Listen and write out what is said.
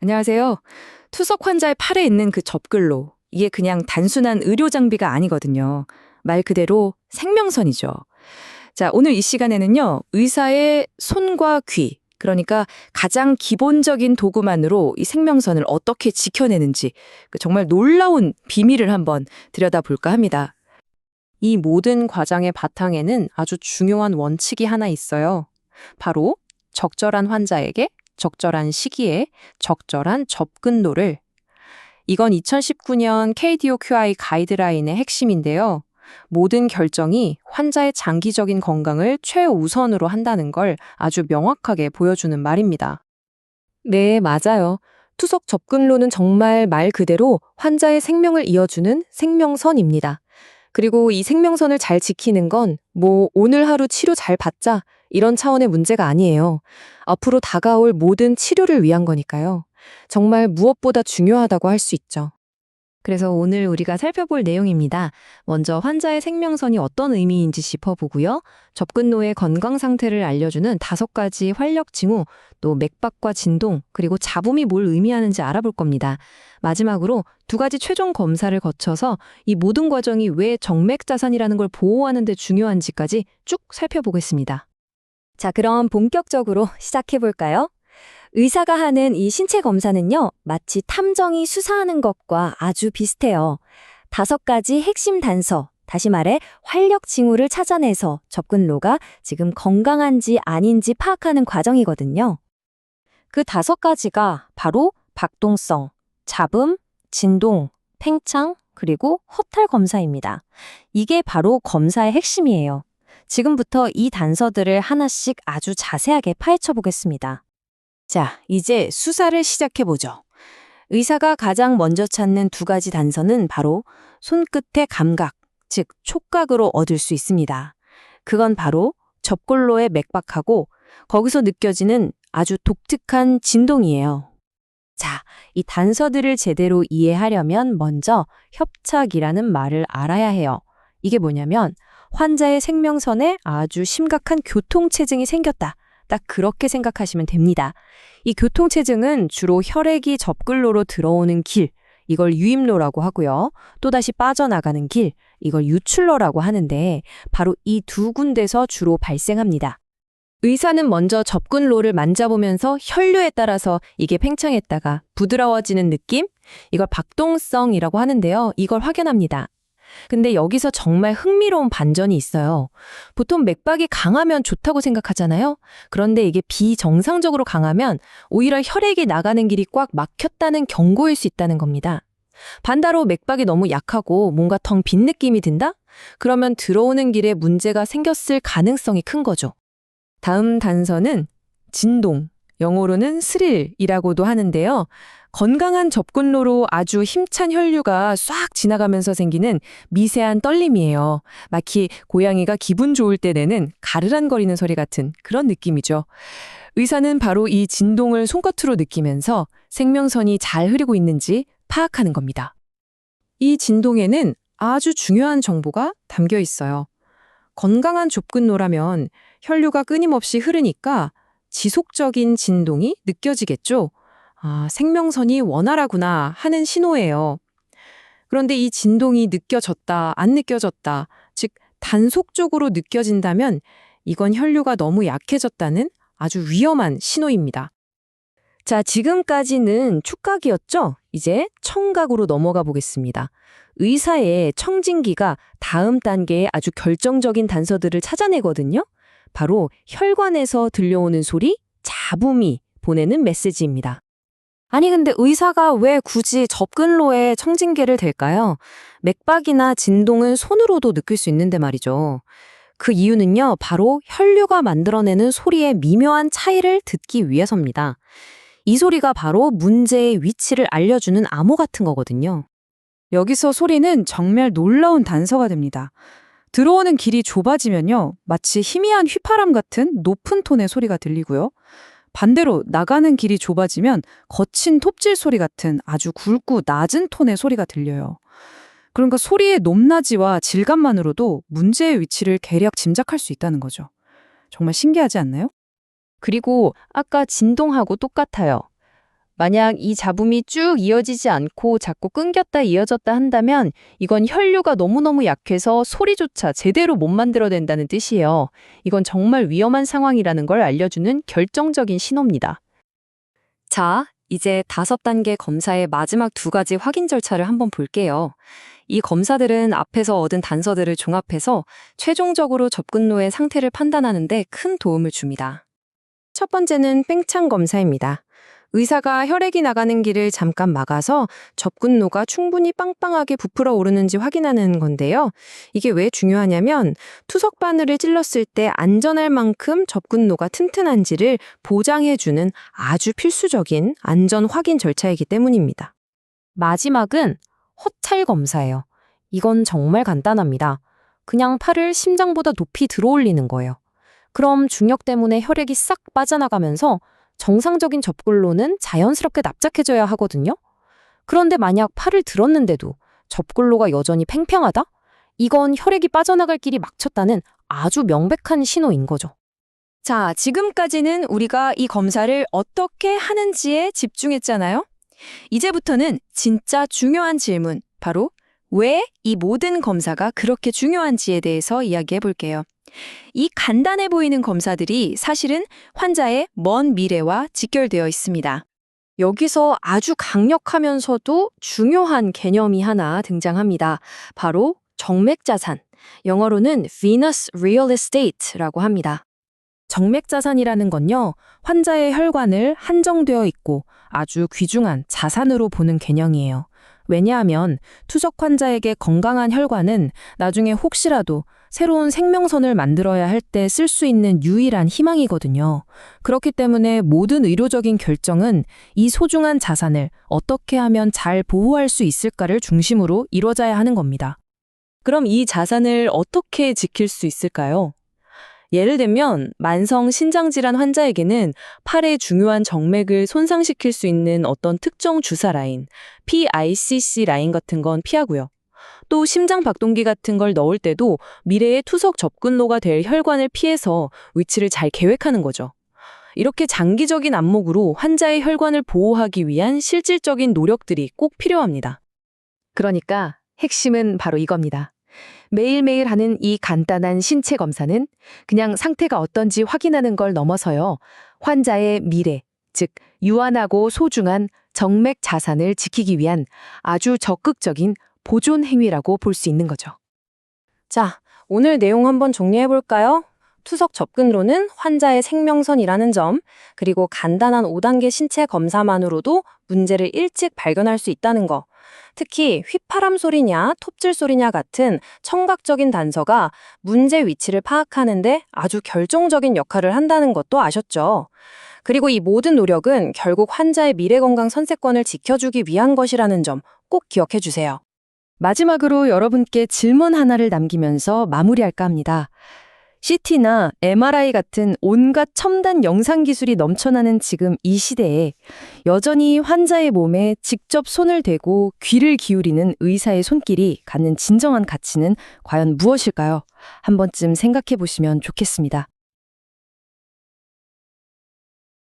안녕하세요. 투석 환자의 팔에 있는 그 접글로, 이게 그냥 단순한 의료 장비가 아니거든요. 말 그대로 생명선이죠. 자, 오늘 이 시간에는요, 의사의 손과 귀, 그러니까 가장 기본적인 도구만으로 이 생명선을 어떻게 지켜내는지, 그 정말 놀라운 비밀을 한번 들여다볼까 합니다. 이 모든 과정의 바탕에는 아주 중요한 원칙이 하나 있어요. 바로 적절한 환자에게 적절한 시기에 적절한 접근로를. 이건 2019년 KDOQI 가이드라인의 핵심인데요. 모든 결정이 환자의 장기적인 건강을 최우선으로 한다는 걸 아주 명확하게 보여주는 말입니다. 네, 맞아요. 투석 접근로는 정말 말 그대로 환자의 생명을 이어주는 생명선입니다. 그리고 이 생명선을 잘 지키는 건 오늘 하루 치료 잘 받자 이런 차원의 문제가 아니에요. 앞으로 다가올 모든 치료를 위한 거니까요. 정말 무엇보다 중요하다고 할 수 있죠. 그래서 오늘 우리가 살펴볼 내용입니다. 먼저 환자의 생명선이 어떤 의미인지 짚어보고요. 접근로의 건강 상태를 알려주는 5가지 활력 징후, 또 맥박과 진동, 그리고 잡음이 뭘 의미하는지 알아볼 겁니다. 마지막으로 2가지 최종 검사를 거쳐서 이 모든 과정이 왜 정맥자산이라는 걸 보호하는 데 중요한지까지 쭉 살펴보겠습니다. 자, 그럼 본격적으로 시작해볼까요? 의사가 하는 이 신체 검사는요, 마치 탐정이 수사하는 것과 아주 비슷해요. 5가지 핵심 단서, 다시 말해 활력 징후를 찾아내서 접근로가 지금 건강한지 아닌지 파악하는 과정이거든요. 그 5가지가 바로 박동성, 잡음, 진동, 팽창, 그리고 허탈 검사입니다. 이게 바로 검사의 핵심이에요. 지금부터 이 단서들을 하나씩 아주 자세하게 파헤쳐 보겠습니다. 자, 이제 수사를 시작해보죠. 의사가 가장 먼저 찾는 2가지 단서는 바로 손끝의 감각, 즉 촉각으로 얻을 수 있습니다. 그건 바로 접골로의 맥박하고 거기서 느껴지는 아주 독특한 진동이에요. 자, 이 단서들을 제대로 이해하려면 먼저 협착이라는 말을 알아야 해요. 이게 뭐냐면 환자의 생명선에 아주 심각한 교통체증이 생겼다. 딱 그렇게 생각하시면 됩니다. 이 교통체증은 주로 혈액이 접글로로 들어오는 길, 이걸 유입로라고 하고요. 또다시 빠져나가는 길, 이걸 유출로라고 하는데 바로 이 2군데서 주로 발생합니다. 의사는 먼저 접근로를 만져보면서 혈류에 따라서 이게 팽창했다가 부드러워지는 느낌? 이걸 박동성이라고 하는데요. 이걸 확연합니다. 근데 여기서 정말 흥미로운 반전이 있어요. 보통 맥박이 강하면 좋다고 생각하잖아요. 그런데 이게 비정상적으로 강하면 오히려 혈액이 나가는 길이 꽉 막혔다는 경고일 수 있다는 겁니다. 반대로 맥박이 너무 약하고 뭔가 텅 빈 느낌이 든다? 그러면 들어오는 길에 문제가 생겼을 가능성이 큰 거죠. 다음 단서는 진동, 영어로는 스릴이라고도 하는데요. 건강한 접근로로 아주 힘찬 혈류가 싹 지나가면서 생기는 미세한 떨림이에요. 마치 고양이가 기분 좋을 때 내는 가르란거리는 소리 같은 그런 느낌이죠. 의사는 바로 이 진동을 손끝으로 느끼면서 생명선이 잘 흐르고 있는지 파악하는 겁니다. 이 진동에는 아주 중요한 정보가 담겨 있어요. 건강한 접근로라면 혈류가 끊임없이 흐르니까 지속적인 진동이 느껴지겠죠. 아, 생명선이 원활하구나 하는 신호예요. 그런데 이 진동이 느껴졌다, 안 느껴졌다, 즉 단속적으로 느껴진다면 이건 혈류가 너무 약해졌다는 아주 위험한 신호입니다. 자, 지금까지는 촉각이었죠? 이제 청각으로 넘어가 보겠습니다. 의사의 청진기가 다음 단계의 아주 결정적인 단서들을 찾아내거든요. 바로 혈관에서 들려오는 소리, 잡음이 보내는 메시지입니다. 아니 근데 의사가 왜 굳이 접근로에 청진기를 댈까요? 맥박이나 진동은 손으로도 느낄 수 있는데 말이죠. 그 이유는요, 바로 혈류가 만들어내는 소리의 미묘한 차이를 듣기 위해서입니다. 이 소리가 바로 문제의 위치를 알려주는 암호 같은 거거든요. 여기서 소리는 정말 놀라운 단서가 됩니다. 들어오는 길이 좁아지면요, 마치 희미한 휘파람 같은 높은 톤의 소리가 들리고요. 반대로 나가는 길이 좁아지면 거친 톱질 소리 같은 아주 굵고 낮은 톤의 소리가 들려요. 그러니까 소리의 높낮이와 질감만으로도 문제의 위치를 대략 짐작할 수 있다는 거죠. 정말 신기하지 않나요? 그리고 아까 진동하고 똑같아요. 만약 이 잡음이 쭉 이어지지 않고 자꾸 끊겼다 이어졌다 한다면 이건 혈류가 너무너무 약해서 소리조차 제대로 못 만들어낸다는 뜻이에요. 이건 정말 위험한 상황이라는 걸 알려주는 결정적인 신호입니다. 자, 이제 5단계 검사의 마지막 2가지 확인 절차를 한번 볼게요. 이 검사들은 앞에서 얻은 단서들을 종합해서 최종적으로 접근로의 상태를 판단하는 데 큰 도움을 줍니다. 첫 번째는 뺑창 검사입니다. 의사가 혈액이 나가는 길을 잠깐 막아서 접근로가 충분히 빵빵하게 부풀어 오르는지 확인하는 건데요. 이게 왜 중요하냐면 투석 바늘을 찔렀을 때 안전할 만큼 접근로가 튼튼한지를 보장해주는 아주 필수적인 안전 확인 절차이기 때문입니다. 마지막은 허찰 검사예요. 이건 정말 간단합니다. 그냥 팔을 심장보다 높이 들어올리는 거예요. 그럼 중력 때문에 혈액이 싹 빠져나가면서 정상적인 접근로는 자연스럽게 납작해져야 하거든요. 그런데 만약 팔을 들었는데도 접근로가 여전히 팽팽하다? 이건 혈액이 빠져나갈 길이 막혔다는 아주 명백한 신호인 거죠. 자, 지금까지는 우리가 이 검사를 어떻게 하는지에 집중했잖아요. 이제부터는 진짜 중요한 질문, 바로 왜 이 모든 검사가 그렇게 중요한지에 대해서 이야기해 볼게요. 이 간단해 보이는 검사들이 사실은 환자의 먼 미래와 직결되어 있습니다. 여기서 아주 강력하면서도 중요한 개념이 하나 등장합니다. 바로 정맥자산, 영어로는 Venous Real Estate라고 합니다. 정맥자산이라는 건요, 환자의 혈관을 한정되어 있고 아주 귀중한 자산으로 보는 개념이에요. 왜냐하면 투석 환자에게 건강한 혈관은 나중에 혹시라도 새로운 생명선을 만들어야 할 때 쓸 수 있는 유일한 희망이거든요. 그렇기 때문에 모든 의료적인 결정은 이 소중한 자산을 어떻게 하면 잘 보호할 수 있을까를 중심으로 이루어져야 하는 겁니다. 그럼 이 자산을 어떻게 지킬 수 있을까요? 예를 들면 만성 신장질환 환자에게는 팔의 중요한 정맥을 손상시킬 수 있는 어떤 특정 주사 라인, PICC 라인 같은 건 피하고요. 또 심장 박동기 같은 걸 넣을 때도 미래의 투석 접근로가 될 혈관을 피해서 위치를 잘 계획하는 거죠. 이렇게 장기적인 안목으로 환자의 혈관을 보호하기 위한 실질적인 노력들이 꼭 필요합니다. 그러니까 핵심은 바로 이겁니다. 매일매일 하는 이 간단한 신체 검사는 그냥 상태가 어떤지 확인하는 걸 넘어서요. 환자의 미래, 즉 유한하고 소중한 정맥 자산을 지키기 위한 아주 적극적인 보존 행위라고 볼 수 있는 거죠. 자, 오늘 내용 한번 정리해 볼까요? 투석 접근로는 환자의 생명선이라는 점, 그리고 간단한 5단계 신체 검사만으로도 문제를 일찍 발견할 수 있다는 거. 특히 휘파람 소리냐, 톱질 소리냐 같은 청각적인 단서가 문제 위치를 파악하는데 아주 결정적인 역할을 한다는 것도 아셨죠? 그리고 이 모든 노력은 결국 환자의 미래 건강 선세권을 지켜주기 위한 것이라는 점 꼭 기억해 주세요. 마지막으로 여러분께 질문 하나를 남기면서 마무리할까 합니다. CT나 MRI 같은 온갖 첨단 영상 기술이 넘쳐나는 지금 이 시대에 여전히 환자의 몸에 직접 손을 대고 귀를 기울이는 의사의 손길이 갖는 진정한 가치는 과연 무엇일까요? 한 번쯤 생각해 보시면 좋겠습니다.